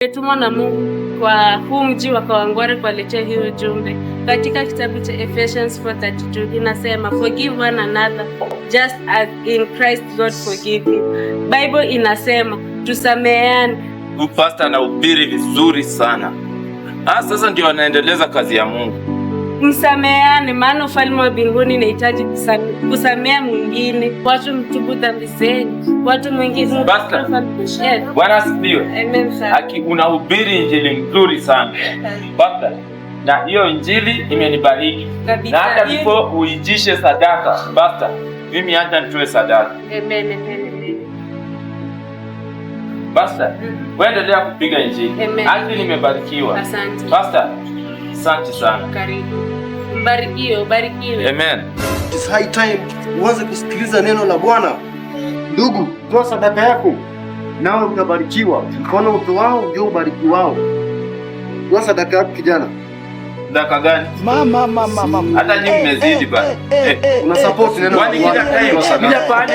Nimetumwa na Mungu kwa huu mji wa Kawangware kuwaletea hii ujumbe. Katika kitabu cha Ephesians 4:32 inasema forgive one another just as in Christ God forgive you. Bible inasema tusameheane. Pastor anahubiri vizuri sana. Sasa ndio anaendeleza kazi ya Mungu. Msameheane, maana ufalme wa mbinguni unahitaji kusamea mwingine. Watu mtubu dhambi zenu. Watu mwingine. Bwana asifiwe. Amen. Unahubiri injili nzuri sana. Pastor, na hiyo injili imenibariki. Na hata ndipo uijishe sadaka. Pastor, mimi hata nitoe sadaka. Amen. Pastor, endelea kupiga injili. Hadi nimebarikiwa. Asante. Pastor, asante sana. Karibu. Barikiwe. Amen. It's high time uanze kusikiliza neno la Bwana. Ndugu, toa sadaka yako nawe utabarikiwa. Mkono uto wao ndio ubariki wao. Toa sadaka yako kijana. Sadaka gani? Mama. Hata nyinyi mmezidi bana. Una support neno la Bwana. Bila pale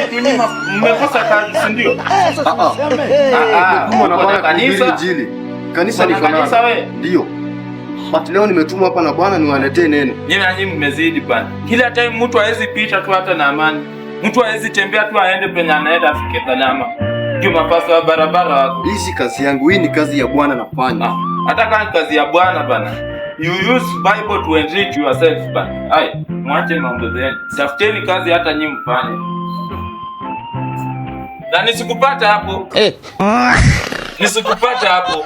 mmekosa kazi, si ndio? Nimetumwa na Bwana kuhubiri injili. Kanisa liko kanisa wewe? Ndio. But leo nimetumwa hapa na Bwana niwaletee neno. Nyinyi mmezidi bana. Kila time mtu hawezi pita tu hata na amani. Mtu hawezi tembea tu aende penye anaenda afike salama. Ndio mapasa wa barabara wako. Hii si kazi yangu, hii ni kazi ya Bwana nafanya. Hata kama kazi ya Bwana bana. You use Bible to enrich yourself bana. Hai, mwache mambo yenu. Tafuteni kazi hata nyinyi mfanye. Na nisikupata hapo. Nisikupata hapo.